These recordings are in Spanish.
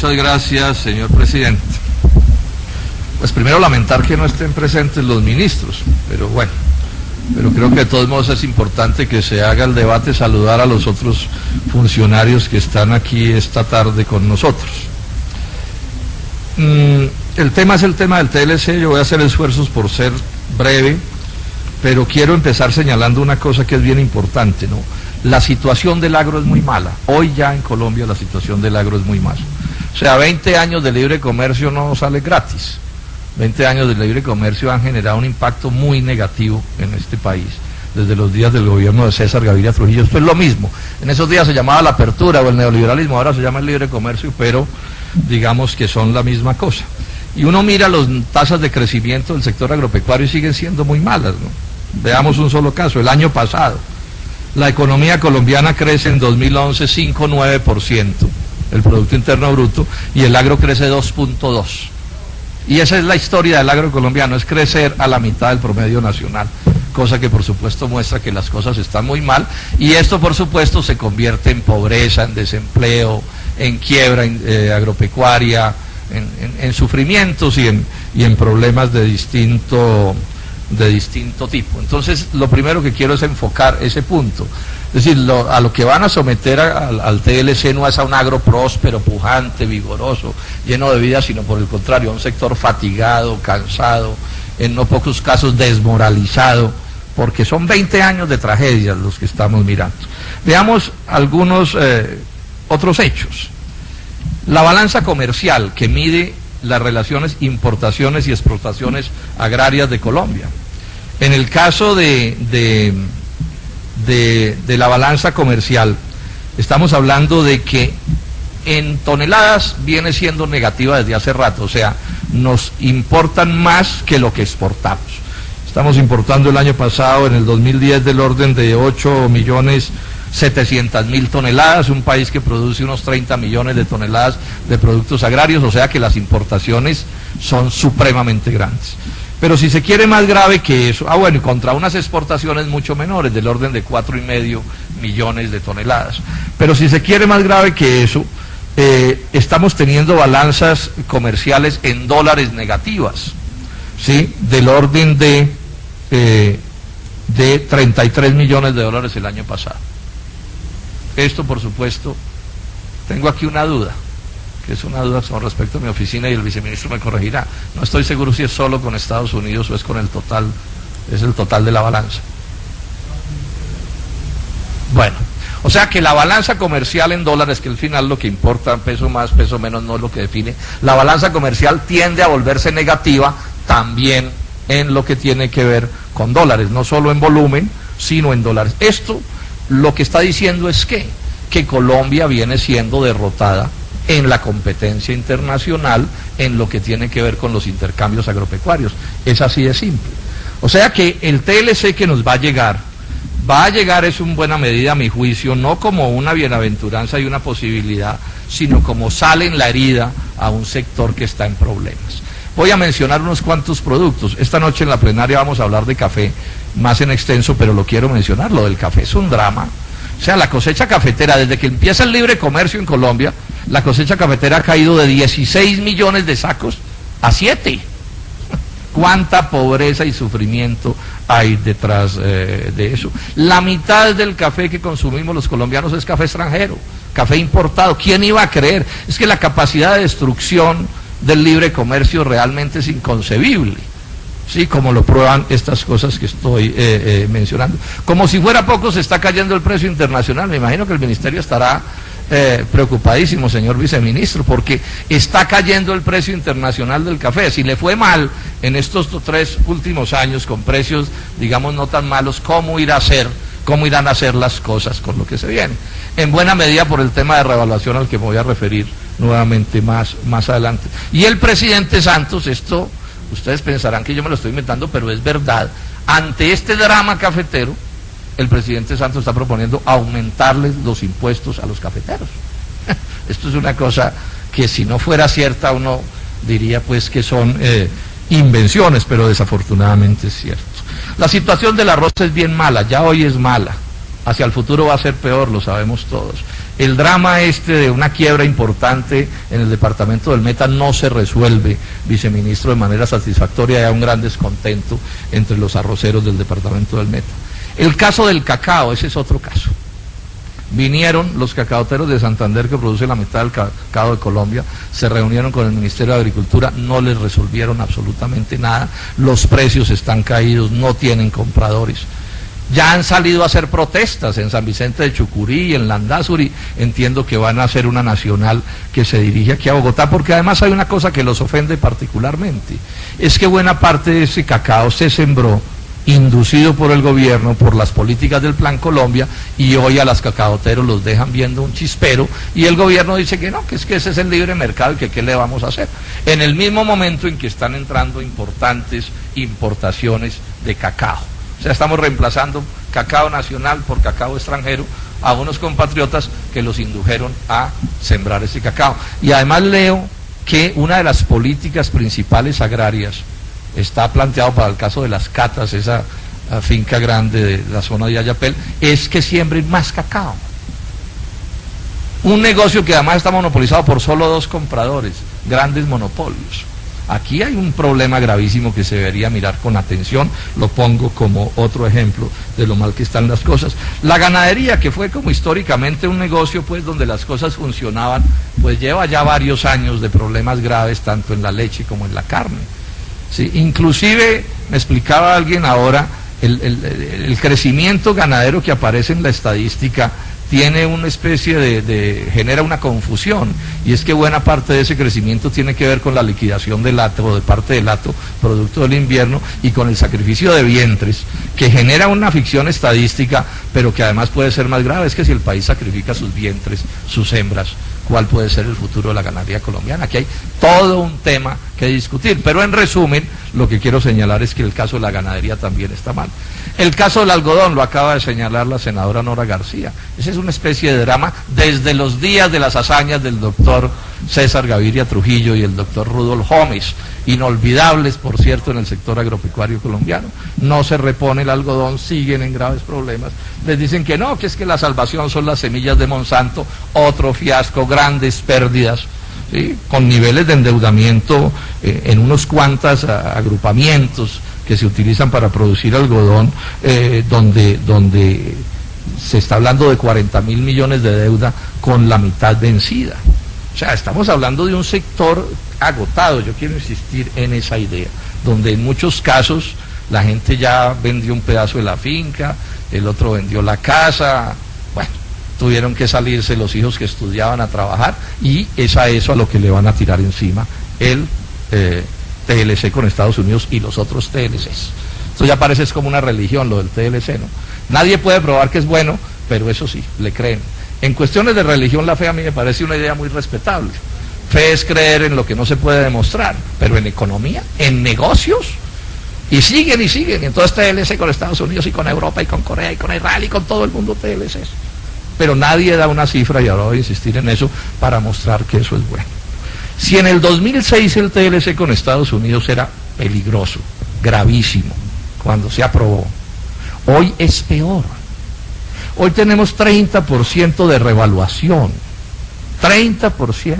Muchas gracias, señor presidente. Pues primero lamentar que no estén presentes los ministros, pero bueno, creo que de todos modos es importante que se haga el debate, saludar a los otros funcionarios que están aquí esta tarde con nosotros. El tema es el tema del TLC, yo voy a hacer esfuerzos por ser breve, pero quiero empezar señalando una cosa que es bien importante, ¿no? La situación del agro es muy mala. Hoy ya en Colombia la situación del agro es muy mala. O sea, 20 años de libre comercio no sale gratis. 20 años de libre comercio han generado un impacto muy negativo en este país. Desde los días del gobierno de César Gaviria Trujillo, esto es lo mismo. En esos días se llamaba la apertura o el neoliberalismo, ahora se llama el libre comercio, pero digamos que son la misma cosa. Y uno mira las tasas de crecimiento del sector agropecuario y siguen siendo muy malas, ¿no? Veamos un solo caso, el año pasado. La economía colombiana crece en 2011 5,9%, el Producto Interno Bruto, y el agro crece 2,2%. Y esa es la historia del agro colombiano, es crecer a la mitad del promedio nacional, cosa que por supuesto muestra que las cosas están muy mal, y esto por supuesto se convierte en pobreza, en desempleo, en quiebra agropecuaria, en sufrimientos y en problemas de distinto tipo. Entonces, lo primero que quiero es enfocar ese punto. Es decir, a lo que van a someter al TLC no es a un agro próspero, pujante, vigoroso, lleno de vida, sino por el contrario, a un sector fatigado, cansado, en no pocos casos desmoralizado, porque son 20 años de tragedias los que estamos mirando. Veamos algunos otros hechos. La balanza comercial que mide las relaciones importaciones y exportaciones agrarias de Colombia. En el caso de la balanza comercial, estamos hablando de que en toneladas viene siendo negativa desde hace rato, o sea, nos importan más que lo que exportamos. Estamos importando el año pasado, en el 2010, del orden de 8.700.000 toneladas, un país que produce unos 30 millones de toneladas de productos agrarios, o sea que las importaciones son supremamente grandes. Pero si se quiere más grave que eso, bueno, y contra unas exportaciones mucho menores, del orden de 4,5 millones de toneladas. Pero si se quiere más grave que eso, estamos teniendo balanzas comerciales en dólares negativas, ¿sí? Del orden de 33 millones de dólares el año pasado. Esto, por supuesto, tengo aquí una duda, que es una duda con respecto a mi oficina y el viceministro me corregirá. No estoy seguro si es solo con Estados Unidos o es con el total, es el total de la balanza. Bueno, o sea que la balanza comercial en dólares, que al final lo que importa, peso más, peso menos, no es lo que define, la balanza comercial tiende a volverse negativa también en lo que tiene que ver con dólares, no solo en volumen, sino en dólares. Esto lo que está diciendo es que Colombia viene siendo derrotada en la competencia internacional en lo que tiene que ver con los intercambios agropecuarios. Es así de simple. O sea que el TLC que nos va a llegar es en buena medida, a mi juicio, no como una bienaventuranza y una posibilidad, sino como sal en la herida a un sector que está en problemas. Voy a mencionar unos cuantos productos. Esta noche en la plenaria vamos a hablar de café más en extenso, pero lo quiero mencionar. Lo del café es un drama. O sea, la cosecha cafetera, desde que empieza el libre comercio en Colombia, la cosecha cafetera ha caído de 16 millones de sacos a 7. ¿Cuánta pobreza y sufrimiento hay detrás de eso? La mitad del café que consumimos los colombianos es café extranjero, café importado. ¿Quién iba a creer? Es que la capacidad de destrucción del libre comercio realmente es inconcebible, ¿sí? Como lo prueban estas cosas que estoy mencionando. Como si fuera poco, se está cayendo el precio internacional. Me imagino que el ministerio estará preocupadísimo, señor viceministro, porque está cayendo el precio internacional del café. Si le fue mal en estos 3 últimos años con precios, digamos, no tan malos, ¿cómo irán a hacer las cosas con lo que se viene? En buena medida por el tema de revaluación al que me voy a referir nuevamente más adelante. Y el presidente Santos, esto ustedes pensarán que yo me lo estoy inventando, pero es verdad, ante este drama cafetero, el presidente Santos está proponiendo aumentarles los impuestos a los cafeteros. Esto es una cosa que si no fuera cierta uno diría pues que son invenciones, pero desafortunadamente es cierto. La situación del arroz es bien mala, ya hoy es mala, hacia el futuro va a ser peor, lo sabemos todos. El drama de una quiebra importante en el departamento del Meta no se resuelve, viceministro, de manera satisfactoria. Hay un gran descontento entre los arroceros del departamento del Meta. El caso del cacao, ese es otro caso. Vinieron los cacaoteros de Santander, que produce la mitad del cacao de Colombia, se reunieron con el Ministerio de Agricultura, no les resolvieron absolutamente nada, los precios están caídos, no tienen compradores. Ya han salido a hacer protestas en San Vicente de Chucurí, en Landazuri, entiendo que van a hacer una nacional que se dirige aquí a Bogotá, porque además hay una cosa que los ofende particularmente, es que buena parte de ese cacao se sembró inducido por el gobierno, por las políticas del Plan Colombia, y hoy a los cacaoteros los dejan viendo un chispero, y el gobierno dice que no, que es que ese es el libre mercado y que qué le vamos a hacer, en el mismo momento en que están entrando importantes importaciones de cacao. O sea, estamos reemplazando cacao nacional por cacao extranjero a unos compatriotas que los indujeron a sembrar ese cacao. Y además leo que una de las políticas principales agrarias está planteado para el caso de las catas, esa finca grande de la zona de Ayapel, es que siembren más cacao. Un negocio que además está monopolizado por solo 2 compradores, grandes monopolios. Aquí hay un problema gravísimo que se debería mirar con atención, lo pongo como otro ejemplo de lo mal que están las cosas. La ganadería, que fue como históricamente un negocio pues donde las cosas funcionaban, pues lleva ya varios años de problemas graves tanto en la leche como en la carne. Sí, inclusive me explicaba alguien ahora, el crecimiento ganadero que aparece en la estadística tiene una especie genera una confusión, y es que buena parte de ese crecimiento tiene que ver con la liquidación del hato, o de parte del hato, producto del invierno, y con el sacrificio de vientres, que genera una ficción estadística, pero que además puede ser más grave. Es que si el país sacrifica sus vientres, sus hembras, ¿cuál puede ser el futuro de la ganadería colombiana? Aquí hay todo un tema que discutir, pero en resumen, lo que quiero señalar es que el caso de la ganadería también está mal. El caso del algodón lo acaba de señalar la senadora Nora García. Esa es una especie de drama desde los días de las hazañas del doctor César Gaviria Trujillo y el doctor Rudolf Gómez, inolvidables, por cierto, en el sector agropecuario colombiano. No se repone el algodón, siguen en graves problemas. Les dicen que no, que es que la salvación son las semillas de Monsanto, otro fiasco, grandes pérdidas, ¿sí? Con niveles de endeudamiento en unos cuantos agrupamientos que se utilizan para producir algodón, donde se está hablando de 40.000 millones de deuda con la mitad vencida. O sea, estamos hablando de un sector agotado. Yo quiero insistir en esa idea, donde en muchos casos la gente ya vendió un pedazo de la finca, el otro vendió la casa, bueno, tuvieron que salirse los hijos que estudiaban a trabajar, y es a eso a lo que le van a tirar encima el TLC con Estados Unidos y los otros TLCs. Esto ya parece como una religión, lo del TLC, ¿no? Nadie puede probar que es bueno, pero eso sí, le creen. En cuestiones de religión, la fe a mí me parece una idea muy respetable. Fe es creer en lo que no se puede demostrar, pero en economía, en negocios, y siguen, y entonces TLC con Estados Unidos y con Europa y con Corea y con Israel y con todo el mundo TLCs. Pero nadie da una cifra, y ahora voy a insistir en eso, para mostrar que eso es bueno. Si en el 2006 el TLC con Estados Unidos era peligroso, gravísimo, cuando se aprobó, hoy es peor. Hoy tenemos 30% de revaluación, 30%.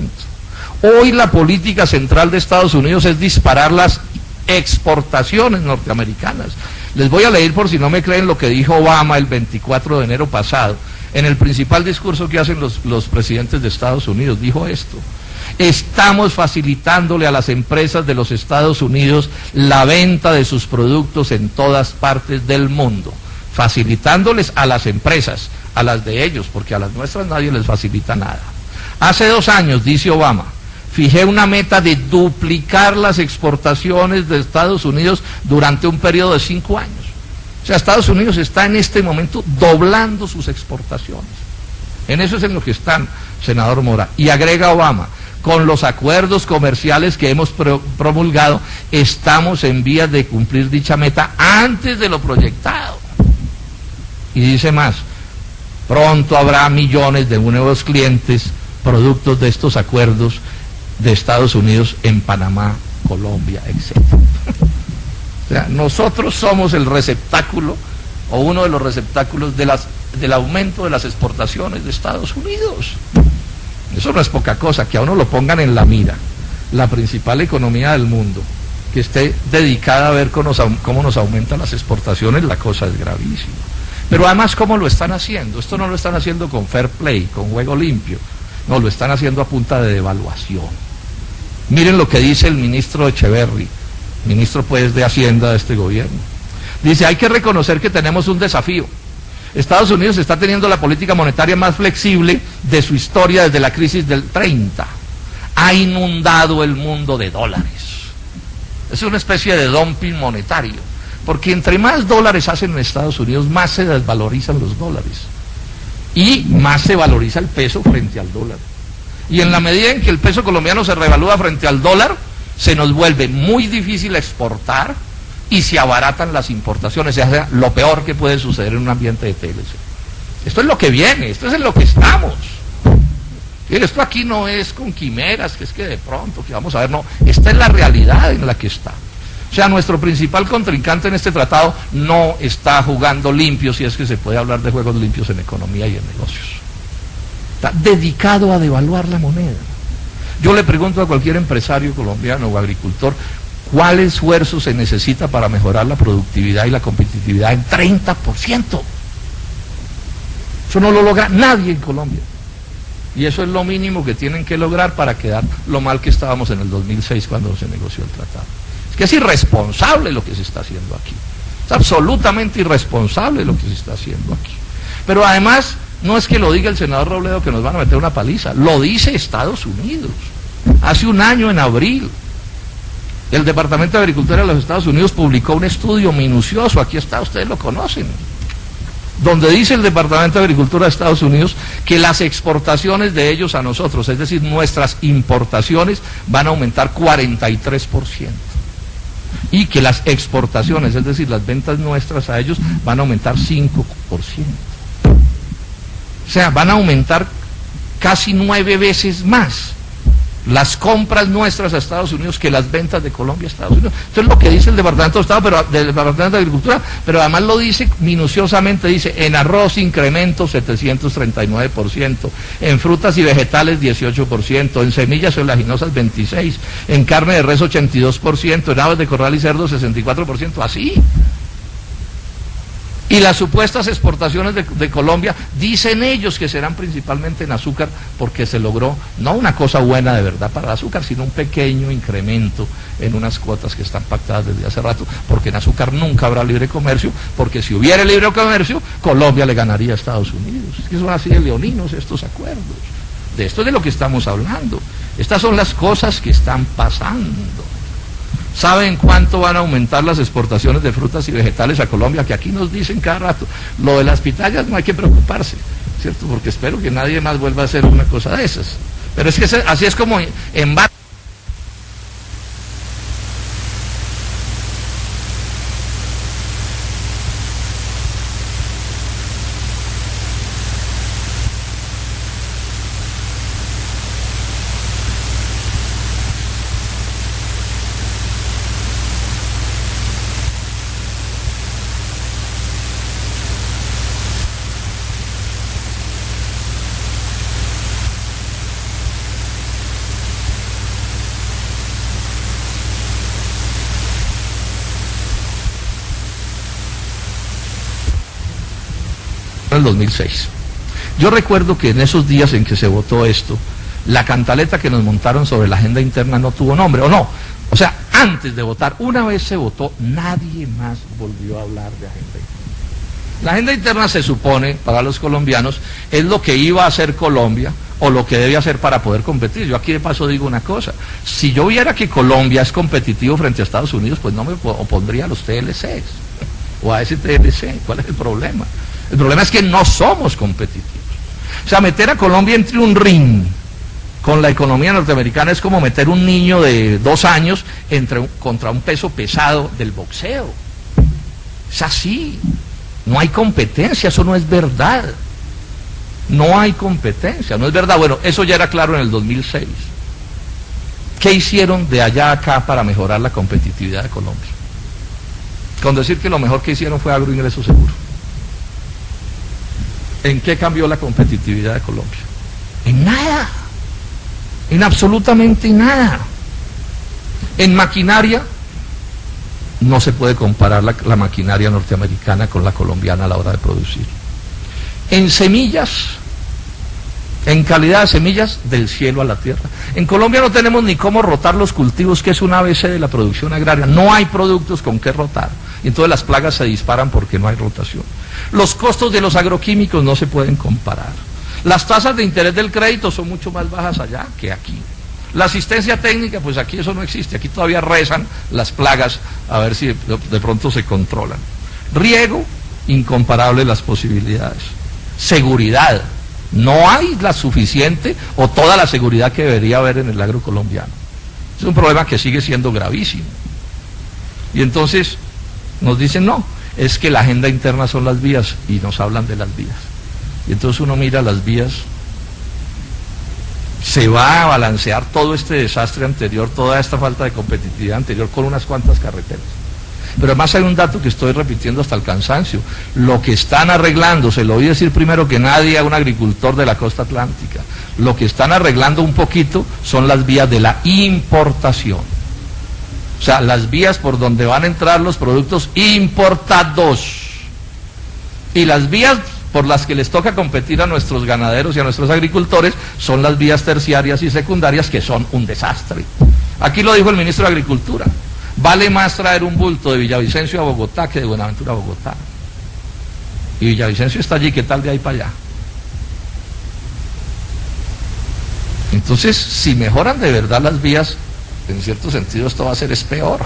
Hoy la política central de Estados Unidos es disparar las exportaciones norteamericanas. Les voy a leer, por si no me creen, lo que dijo Obama el 24 de enero pasado, en el principal discurso que hacen los presidentes de Estados Unidos. Dijo esto: estamos facilitándole a las empresas de los Estados Unidos la venta de sus productos en todas partes del mundo. Facilitándoles a las empresas, a las de ellos, porque a las nuestras nadie les facilita nada. Hace 2 años, dice Obama, fijé una meta de duplicar las exportaciones de Estados Unidos durante un periodo de 5 años. O sea, Estados Unidos está en este momento doblando sus exportaciones. En eso es en lo que están, senador Mora. Y agrega Obama: con los acuerdos comerciales que hemos promulgado, estamos en vías de cumplir dicha meta antes de lo proyectado. Y dice más: pronto habrá millones de nuevos clientes productos de estos acuerdos de Estados Unidos en Panamá, Colombia, etc. O sea, nosotros somos el receptáculo, o uno de los receptáculos de las del aumento de las exportaciones de Estados Unidos. Eso no es poca cosa, que a uno lo pongan en la mira, la principal economía del mundo, que esté dedicada a ver cómo nos aumentan las exportaciones, la cosa es gravísima. Pero además, ¿cómo lo están haciendo? Esto no lo están haciendo con fair play, con juego limpio, no, lo están haciendo a punta de devaluación. Miren lo que dice el ministro Echeverry, ministro pues de Hacienda de este gobierno. Dice, hay que reconocer que tenemos un desafío. Estados Unidos está teniendo la política monetaria más flexible de su historia desde la crisis del 30. Ha inundado el mundo de dólares. Es una especie de dumping monetario, porque entre más dólares hacen en Estados Unidos, más se desvalorizan los dólares y más se valoriza el peso frente al dólar. Y en la medida en que el peso colombiano se revalúa frente al dólar, se nos vuelve muy difícil exportar y se abaratan las importaciones, o sea, lo peor que puede suceder en un ambiente de TLC. Esto es lo que viene, esto es en lo que estamos. Esto aquí no es con quimeras, que es que de pronto, que vamos a ver, no, esta es la realidad en la que está. O sea, nuestro principal contrincante en este tratado no está jugando limpio, si es que se puede hablar de juegos limpios en economía y en negocios. Está dedicado a devaluar la moneda. Yo le pregunto a cualquier empresario colombiano o agricultor, ¿cuál esfuerzo se necesita para mejorar la productividad y la competitividad en 30%? Eso no lo logra nadie en Colombia. Y eso es lo mínimo que tienen que lograr para quedar lo mal que estábamos en el 2006 cuando se negoció el tratado. Es que es irresponsable lo que se está haciendo aquí. Es absolutamente irresponsable lo que se está haciendo aquí. Pero además, no es que lo diga el senador Robledo que nos van a meter una paliza, lo dice Estados Unidos. Hace un año, en abril, el Departamento de Agricultura de los Estados Unidos publicó un estudio minucioso, aquí está, ustedes lo conocen, donde dice el Departamento de Agricultura de Estados Unidos que las exportaciones de ellos a nosotros, es decir, nuestras importaciones, van a aumentar 43%. Y que las exportaciones, es decir, las ventas nuestras a ellos, van a aumentar 5%. O sea, van a aumentar casi 9 veces más las compras nuestras a Estados Unidos que las ventas de Colombia a Estados Unidos. Esto es lo que dice el Departamento de Estado, del Departamento de Agricultura, pero además lo dice minuciosamente, dice, en arroz incremento 739%, en frutas y vegetales 18%, en semillas oleaginosas 26%, en carne de res 82%, en aves de corral y cerdo 64%, así. Y las supuestas exportaciones de Colombia, dicen ellos que serán principalmente en azúcar, porque se logró, no una cosa buena de verdad para el azúcar, sino un pequeño incremento en unas cuotas que están pactadas desde hace rato, porque en azúcar nunca habrá libre comercio, porque si hubiera libre comercio, Colombia le ganaría a Estados Unidos. Es que son así de leoninos estos acuerdos. De esto es de lo que estamos hablando. Estas son las cosas que están pasando. ¿Saben cuánto van a aumentar las exportaciones de frutas y vegetales a Colombia? Que aquí nos dicen cada rato, lo de las pitayas no hay que preocuparse, ¿cierto? Porque espero que nadie más vuelva a hacer una cosa de esas. Pero es que así es como en el 2006. Yo recuerdo que en esos días en que se votó esto, la cantaleta que nos montaron sobre la agenda interna no tuvo nombre, o no. O sea, antes de votar, una vez se votó, nadie más volvió a hablar de agenda interna. La agenda interna se supone, para los colombianos, es lo que iba a hacer Colombia o lo que debe hacer para poder competir. Yo aquí de paso digo una cosa, si yo viera que Colombia es competitivo frente a Estados Unidos, pues no me opondría a los TLCs o a ese TLC. ¿Cuál es el problema? El problema es que no somos competitivos. O sea, meter a Colombia entre un ring con la economía norteamericana es como meter un niño de 2 años contra un peso pesado del boxeo. Es así. No hay competencia, eso no es verdad. No hay competencia, no es verdad. Bueno, eso ya era claro en el 2006. ¿Qué hicieron de allá a acá para mejorar la competitividad de Colombia? Con decir que lo mejor que hicieron fue agroingreso seguro. ¿En qué cambió la competitividad de Colombia? En nada, en absolutamente nada. En maquinaria, no se puede comparar la maquinaria norteamericana con la colombiana a la hora de producir. En semillas, en calidad de semillas, del cielo a la tierra. En Colombia no tenemos ni cómo rotar los cultivos, que es un ABC de la producción agraria. No hay productos con qué rotar. Y entonces las plagas se disparan porque no hay rotación. Los costos de los agroquímicos no se pueden comparar. Las tasas de interés del crédito son mucho más bajas allá que aquí. La asistencia técnica, pues aquí eso no existe. Aquí todavía rezan las plagas a ver si de pronto se controlan. Riego, incomparable las posibilidades. Seguridad. No hay la suficiente o toda la seguridad que debería haber en el agro colombiano. Es un problema que sigue siendo gravísimo. Y entonces nos dicen, no, es que la agenda interna son las vías, y nos hablan de las vías. Y entonces uno mira las vías, se va a balancear todo este desastre anterior, toda esta falta de competitividad anterior con unas cuantas carreteras. Pero además hay un dato que estoy repitiendo hasta el cansancio. Lo que están arreglando, se lo oí decir primero que nadie a un agricultor de la costa atlántica, lo que están arreglando un poquito son las vías de la importación. O sea, las vías por donde van a entrar los productos importados. Y las vías por las que les toca competir a nuestros ganaderos y a nuestros agricultores son las vías terciarias y secundarias, que son un desastre. Aquí lo dijo el ministro de Agricultura. Vale más traer un bulto de Villavicencio a Bogotá que de Buenaventura a Bogotá. Y Villavicencio está allí, ¿qué tal de ahí para allá? Entonces, si mejoran de verdad las vías, en cierto sentido esto va a ser peor.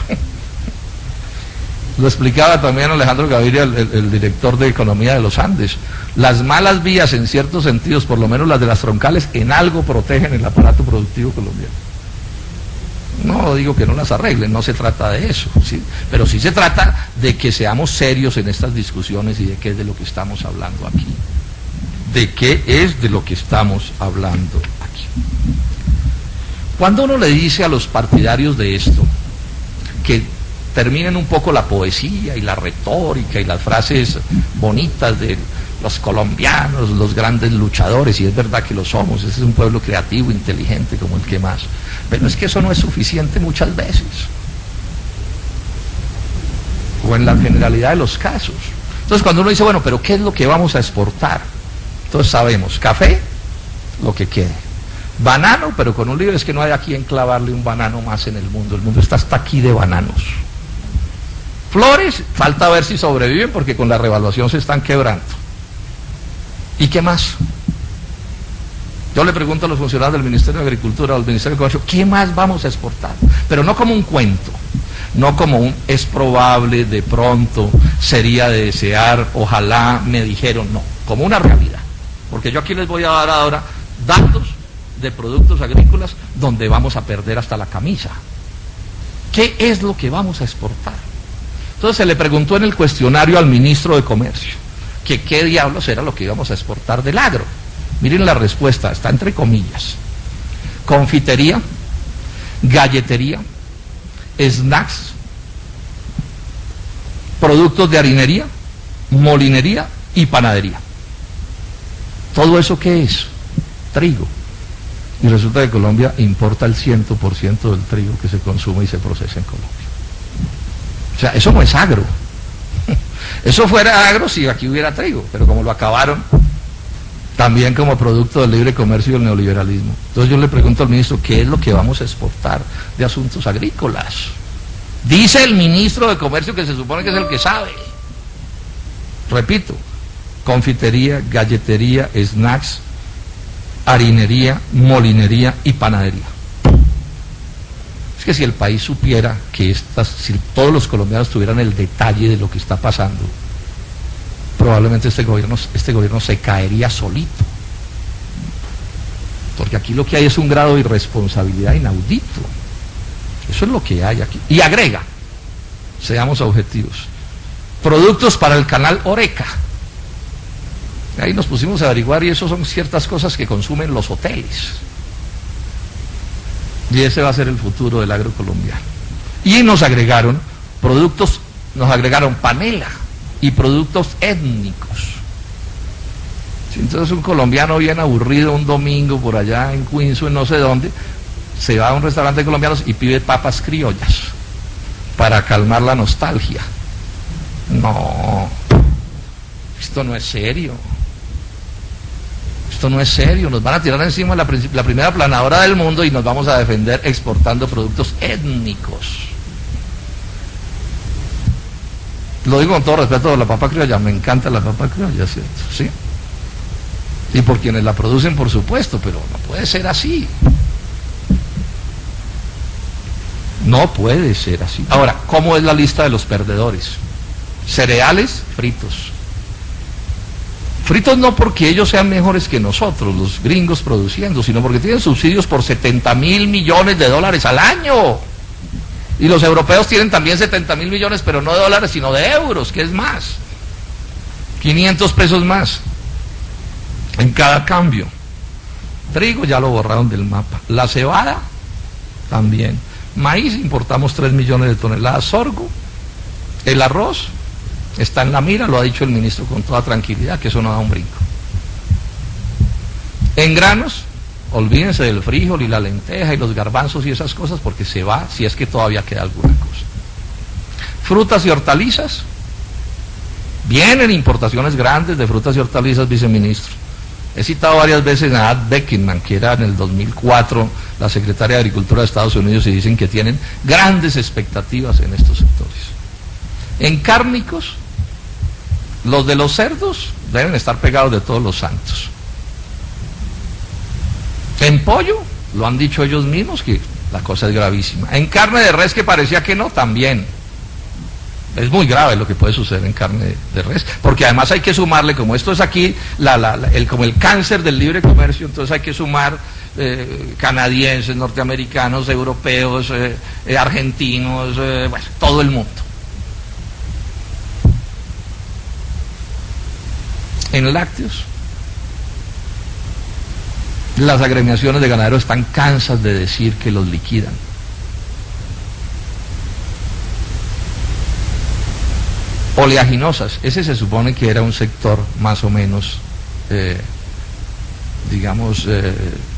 Lo explicaba también Alejandro Gaviria, el director de Economía de los Andes. Las malas vías, en ciertos sentidos, por lo menos las de las troncales, en algo protegen el aparato productivo colombiano. No digo que no las arreglen, no se trata de eso, ¿sí? Pero sí se trata de que seamos serios en estas discusiones y de qué es de lo que estamos hablando aquí. ¿De qué es de lo que estamos hablando aquí? Cuando uno le dice a los partidarios de esto que terminen un poco la poesía y la retórica y las frases bonitas de los colombianos, los grandes luchadores, y es verdad que lo somos, ese es un pueblo creativo, inteligente como el que más, pero es que eso no es suficiente muchas veces, o en la generalidad de los casos. Entonces cuando uno dice, bueno, pero ¿qué es lo que vamos a exportar? Entonces sabemos, café, lo que quede, banano, pero con un lío, es que no hay a quien clavarle un banano más en el mundo está hasta aquí de bananos. Flores, falta ver si sobreviven porque con la revaluación se están quebrando. ¿Y qué más? Yo le pregunto a los funcionarios del Ministerio de Agricultura o del Ministerio de Comercio, ¿qué más vamos a exportar? Pero no como un cuento, no como un es probable, de pronto, sería de desear, ojalá, me dijeron, no, como una realidad. Porque yo aquí les voy a dar ahora datos de productos agrícolas donde vamos a perder hasta la camisa. ¿Qué es lo que vamos a exportar? Entonces se le preguntó en el cuestionario al ministro de Comercio que qué diablos era lo que íbamos a exportar del agro. Miren la respuesta, está entre comillas: confitería, galletería, snacks, productos de harinería, molinería y panadería. ¿Todo eso qué es? Trigo. Y resulta que Colombia importa el 100% del trigo que se consume y se procesa en Colombia. O sea, eso no es agro. Eso fuera agro si aquí hubiera trigo, pero como lo acabaron, también como producto del libre comercio y del neoliberalismo. Entonces yo le pregunto al ministro, ¿qué es lo que vamos a exportar de asuntos agrícolas? Dice el ministro de Comercio, que se supone que es el que sabe. Repito, confitería, galletería, snacks, harinería, molinería y panadería. Es que si el país supiera que si todos los colombianos tuvieran el detalle de lo que está pasando, probablemente este gobierno se caería solito. Porque aquí lo que hay es un grado de irresponsabilidad inaudito. Eso es lo que hay aquí. Y agrega, seamos objetivos, productos para el canal Horeca. Ahí nos pusimos a averiguar y eso son ciertas cosas que consumen los hoteles. Y ese va a ser el futuro del agro colombiano. Y nos agregaron panela y productos étnicos. Sí, entonces un colombiano bien aburrido un domingo por allá en Queens o en no sé dónde, se va a un restaurante de colombianos y pide papas criollas para calmar la nostalgia. No, esto no es serio. Esto no es serio, nos van a tirar encima la primera planadora del mundo y nos vamos a defender exportando productos étnicos. Lo digo con todo respeto a la papa criolla, me encanta la papa criolla, ¿cierto? ¿Sí? Y por quienes la producen, por supuesto, pero no puede ser así. No puede ser así. Ahora, ¿cómo es la lista de los perdedores? Cereales fritos. Fritos no porque ellos sean mejores que nosotros, los gringos produciendo, sino porque tienen subsidios por 70.000 millones de dólares al año. Y los europeos tienen también 70.000 millones, pero no de dólares, sino de euros, que es más. 500 pesos más en cada cambio. Trigo ya lo borraron del mapa. La cebada también. Maíz importamos 3 millones de toneladas. Sorgo, el arroz está en la mira, lo ha dicho el ministro con toda tranquilidad, que eso no da un brinco. En granos, olvídense del frijol y la lenteja y los garbanzos y esas cosas, porque se va si es que todavía queda alguna cosa. Frutas y hortalizas, vienen importaciones grandes de frutas y hortalizas, viceministro. He citado varias veces a Ad Beckerman, que era en el 2004 la secretaria de Agricultura de Estados Unidos, y dicen que tienen grandes expectativas en estos sectores. En cárnicos, los de los cerdos deben estar pegados de todos los santos. En pollo, lo han dicho ellos mismos, que la cosa es gravísima. En carne de res, que parecía que no, también. Es muy grave lo que puede suceder en carne de res, porque además hay que sumarle, como esto es aquí, como el cáncer del libre comercio, entonces hay que sumar canadienses, norteamericanos, europeos, argentinos, bueno, todo el mundo. En lácteos, las agremiaciones de ganaderos están cansas de decir que los liquidan. Oleaginosas, ese se supone que era un sector más o menos,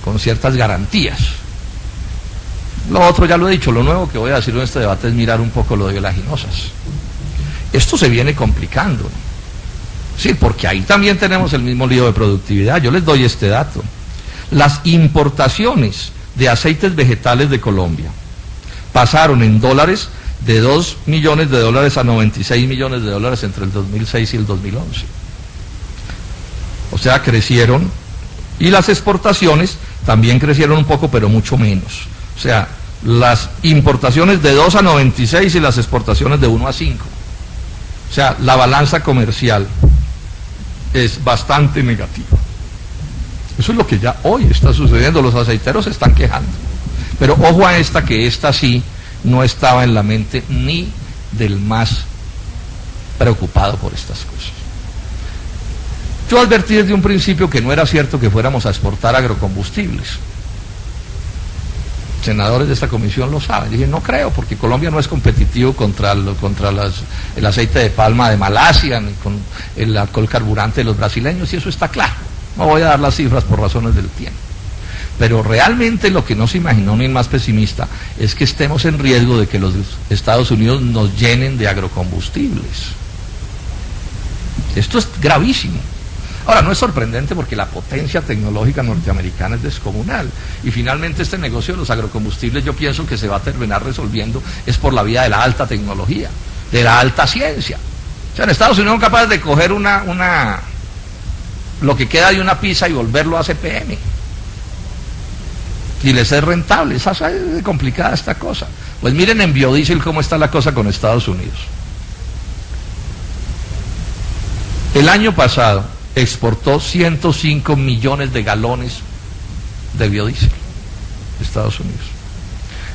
con ciertas garantías. Lo otro ya lo he dicho, lo nuevo que voy a decir en este debate es mirar un poco lo de oleaginosas. Esto se viene complicando, ¿no? Sí, porque ahí también tenemos el mismo lío de productividad. Yo les doy este dato. Las importaciones de aceites vegetales de Colombia pasaron en dólares de 2 millones de dólares a 96 millones de dólares entre el 2006 y el 2011. O sea, crecieron. Y las exportaciones también crecieron un poco, pero mucho menos. O sea, las importaciones de 2 a 96 y las exportaciones de 1 a 5. O sea, la balanza comercial es bastante negativa. Eso es lo que ya hoy está sucediendo. Los aceiteros se están quejando. Pero ojo a esta, que esta sí no estaba en la mente ni del más preocupado por estas cosas. Yo advertí desde un principio que no era cierto que fuéramos a exportar agrocombustibles. Senadores de esta comisión lo saben. Dije, no creo, porque Colombia no es competitivo contra el aceite de palma de Malasia, ni con el alcohol carburante de los brasileños, y eso está claro. No voy a dar las cifras por razones del tiempo. Pero realmente lo que no se imaginó ni el más pesimista es que estemos en riesgo de que los Estados Unidos nos llenen de agrocombustibles. Esto es gravísimo. Ahora, no es sorprendente porque la potencia tecnológica norteamericana es descomunal. Y finalmente este negocio de los agrocombustibles, yo pienso que se va a terminar resolviendo es por la vía de la alta tecnología, de la alta ciencia. O sea, en Estados Unidos son capaces de coger lo que queda de una pizza y volverlo a CPM. Y les es rentable. Es complicada esta cosa. Pues miren en biodiesel cómo está la cosa con Estados Unidos. El año pasado exportó 105 millones de galones de biodiesel Estados Unidos.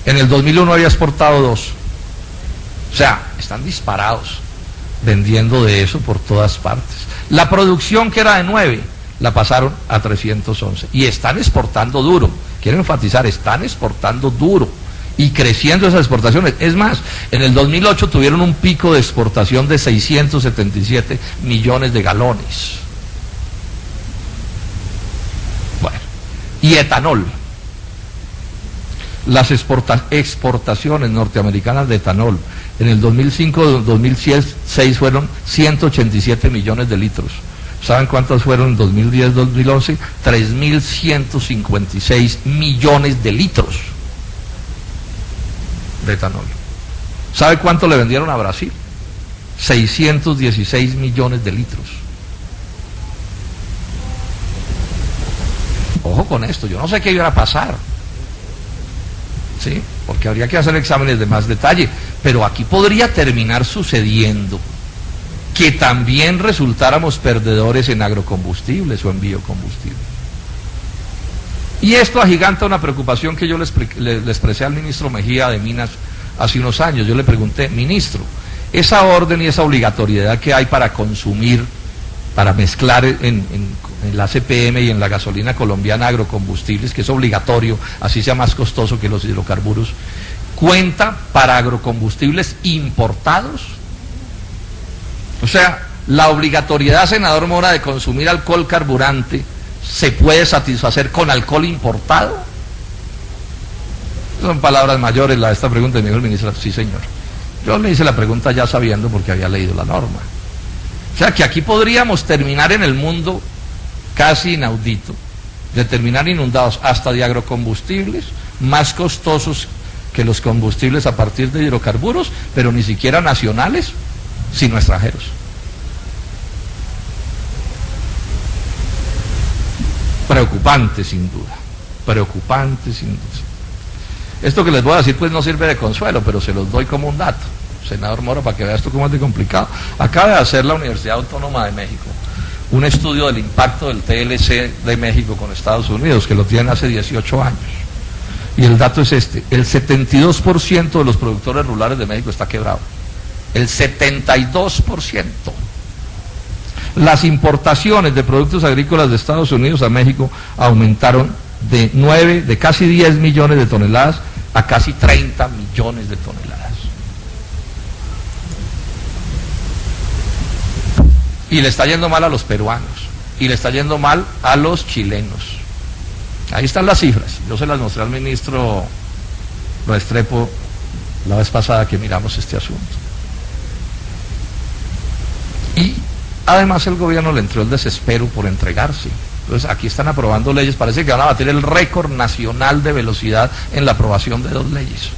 En el 2001 había exportado 2. O sea, están disparados vendiendo de eso por todas partes. La producción, que era de 9, la pasaron a 311. Y están exportando duro. Quiero enfatizar, están exportando duro. Y creciendo esas exportaciones. Es más, en el 2008 tuvieron un pico de exportación de 677 millones de galones. y etanol. Las exportaciones norteamericanas de etanol en el 2005-2006 fueron 187 millones de litros. ¿Saben cuántos fueron en 2010-2011? 3.156 millones de litros de etanol. ¿Sabe cuánto le vendieron a Brasil? 616 millones de litros. Ojo con esto, yo no sé qué iba a pasar, ¿sí? Porque habría que hacer exámenes de más detalle, pero aquí podría terminar sucediendo que también resultáramos perdedores en agrocombustibles o en biocombustibles. Y esto agiganta una preocupación que yo le expresé al ministro Mejía de Minas hace unos años. Yo le pregunté, ministro, esa orden y esa obligatoriedad que hay para consumir, para mezclar en la CPM y en la gasolina colombiana agrocombustibles, que es obligatorio, así sea más costoso que los hidrocarburos, ¿cuenta para agrocombustibles importados? O sea, la obligatoriedad, senador Mora, de consumir alcohol carburante, ¿se puede satisfacer con alcohol importado? Son palabras mayores la de esta pregunta, me dijo el ministro. Sí, señor. Yo le hice la pregunta ya sabiendo porque había leído la norma. O sea, que aquí podríamos terminar en el mundo casi inaudito, de terminar inundados hasta de agrocombustibles, más costosos que los combustibles a partir de hidrocarburos, pero ni siquiera nacionales, sino extranjeros. Preocupante sin duda, preocupante sin duda. Esto que les voy a decir pues no sirve de consuelo, pero se los doy como un dato, senador Mora, para que vea esto cómo es de complicado. Acaba de hacer la Universidad Autónoma de México un estudio del impacto del TLC de México con Estados Unidos, que lo tienen hace 18 años. Y el dato es este: el 72% de los productores rurales de México está quebrado. El 72%. Las importaciones de productos agrícolas de Estados Unidos a México aumentaron de casi 10 millones de toneladas a casi 30 millones de toneladas. Y le está yendo mal a los peruanos, y le está yendo mal a los chilenos. Ahí están las cifras. Yo se las mostré al ministro Restrepo la vez pasada que miramos este asunto. Y además el gobierno le entró el desespero por entregarse. Entonces aquí están aprobando leyes, parece que van a batir el récord nacional de velocidad en la aprobación de 2 leyes,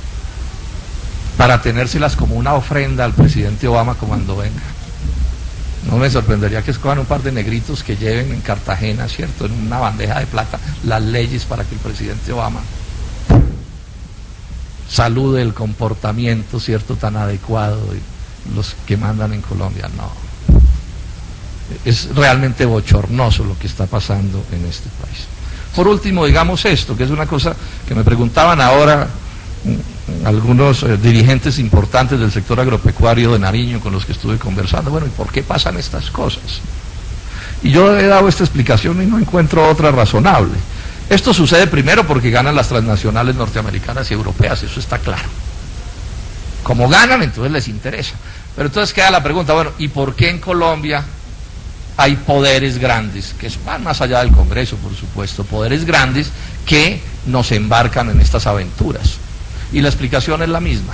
para tenérselas como una ofrenda al presidente Obama cuando venga. No me sorprendería que escojan un par de negritos que lleven en Cartagena, ¿cierto?, en una bandeja de plata, las leyes para que el presidente Obama salude el comportamiento, ¿cierto?, tan adecuado de los que mandan en Colombia. No. Es realmente bochornoso lo que está pasando en este país. Por último, digamos esto, que es una cosa que me preguntaban ahora algunos dirigentes importantes del sector agropecuario de Nariño con los que estuve conversando. Bueno, ¿y por qué pasan estas cosas? Y yo he dado esta explicación y no encuentro otra razonable. Esto sucede primero porque ganan las transnacionales norteamericanas y europeas, eso está claro. Como ganan, entonces les interesa. Pero entonces queda la pregunta, bueno, ¿y por qué en Colombia hay poderes grandes, que van más allá del Congreso, por supuesto, poderes grandes que nos embarcan en estas aventuras? Y la explicación es la misma.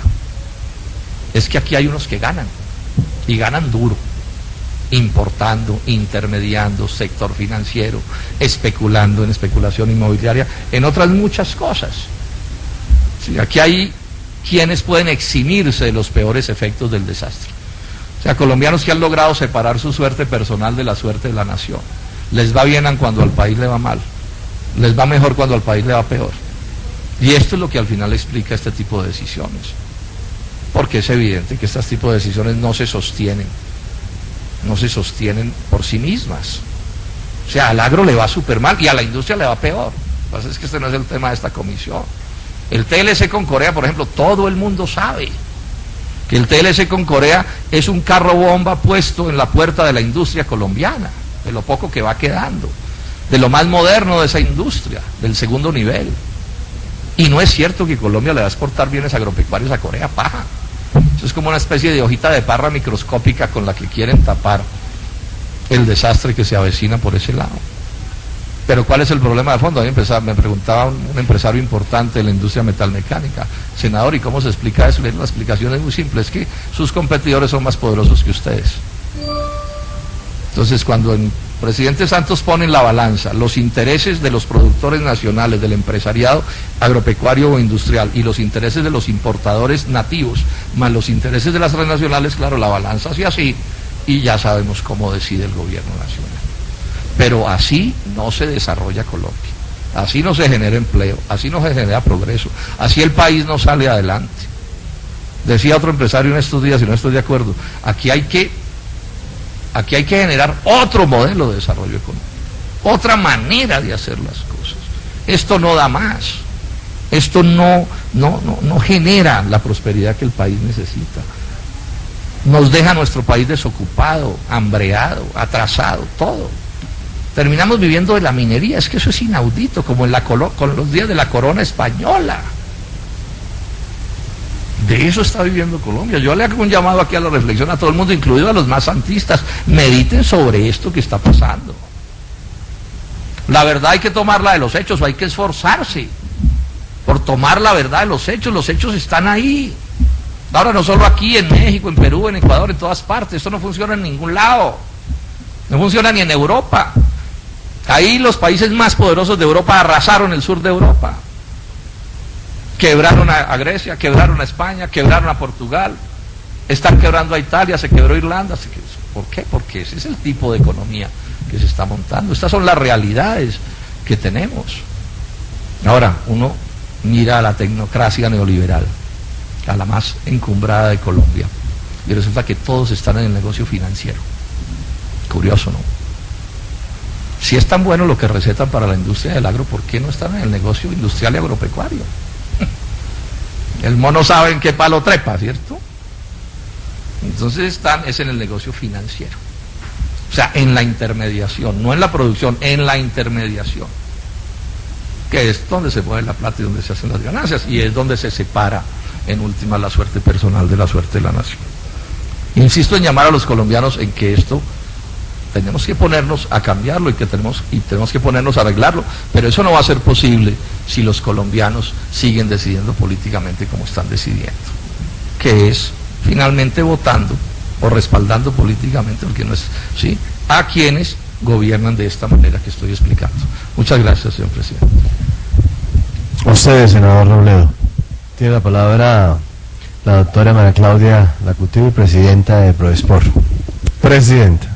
Es que aquí hay unos que ganan, y ganan duro, importando, intermediando, sector financiero, especulando en especulación inmobiliaria, en otras muchas cosas. Sí, aquí hay quienes pueden eximirse de los peores efectos del desastre. O sea, colombianos que han logrado separar su suerte personal de la suerte de la nación. Les va bien cuando al país le va mal, les va mejor cuando al país le va peor. Y esto es lo que al final explica este tipo de decisiones. Porque es evidente que este tipo de decisiones no se sostienen por sí mismas. O sea, al agro le va súper mal y a la industria le va peor. Lo que pasa es que este no es el tema de esta comisión. El TLC con Corea, por ejemplo, todo el mundo sabe que el TLC con Corea es un carro bomba puesto en la puerta de la industria colombiana, de lo poco que va quedando, de lo más moderno de esa industria, del segundo nivel. Y no es cierto que Colombia le va a exportar bienes agropecuarios a Corea, paja. Eso es como una especie de hojita de parra microscópica con la que quieren tapar el desastre que se avecina por ese lado. Pero ¿cuál es el problema de fondo? A mí me preguntaba un empresario importante de la industria metalmecánica, senador, ¿y cómo se explica eso? La explicación es muy simple, es que sus competidores son más poderosos que ustedes. Entonces, cuando el presidente Santos pone en la balanza los intereses de los productores nacionales, del empresariado agropecuario o industrial, y los intereses de los importadores nativos, más los intereses de las transnacionales, claro, la balanza hace así, y ya sabemos cómo decide el gobierno nacional. Pero así no se desarrolla Colombia, así no se genera empleo, así no se genera progreso, así el país no sale adelante. Decía otro empresario en estos días, y no estoy de acuerdo, aquí hay que generar otro modelo de desarrollo económico, otra manera de hacer las cosas. Esto no da más, esto no genera la prosperidad que el país necesita. Nos deja nuestro país desocupado, hambreado, atrasado, todo. Terminamos viviendo de la minería, es que eso es inaudito, como con los días de la corona española. De eso está viviendo Colombia. Yo le hago un llamado aquí a la reflexión a todo el mundo, incluido a los más santistas. Mediten sobre esto que está pasando. La verdad hay que tomarla de los hechos, o hay que esforzarse por tomar la verdad de los hechos están ahí. Ahora no solo aquí, en México, en Perú, en Ecuador, en todas partes, esto no funciona en ningún lado, no funciona ni en Europa. Ahí los países más poderosos de Europa arrasaron el sur de Europa. Quebraron a Grecia, quebraron a España, quebraron a Portugal, están quebrando a Italia, se quebró Irlanda. ¿Por qué? Porque ese es el tipo de economía que se está montando. Estas son las realidades que tenemos. Ahora, uno mira a la tecnocracia neoliberal, a la más encumbrada de Colombia, y resulta que todos están en el negocio financiero. Curioso, ¿no? Si es tan bueno lo que recetan para la industria del agro, ¿por qué no están en el negocio industrial y agropecuario? El mono sabe en qué palo trepa, ¿cierto? Entonces es en el negocio financiero. O sea, en la intermediación, no en la producción, en la intermediación. Que es donde se mueve la plata y donde se hacen las ganancias, y es donde se separa, en última, la suerte personal de la suerte de la nación. Insisto en llamar a los colombianos en que esto tenemos que ponernos a cambiarlo y tenemos que ponernos a arreglarlo, pero eso no va a ser posible si los colombianos siguen decidiendo políticamente como están decidiendo, que es finalmente votando o respaldando políticamente, porque no es, ¿sí?, a quienes gobiernan de esta manera que estoy explicando. Muchas gracias, señor presidente. Usted, senador Robledo. Tiene la palabra la doctora María Claudia Lacutivi, presidenta de Prodespor. Presidenta.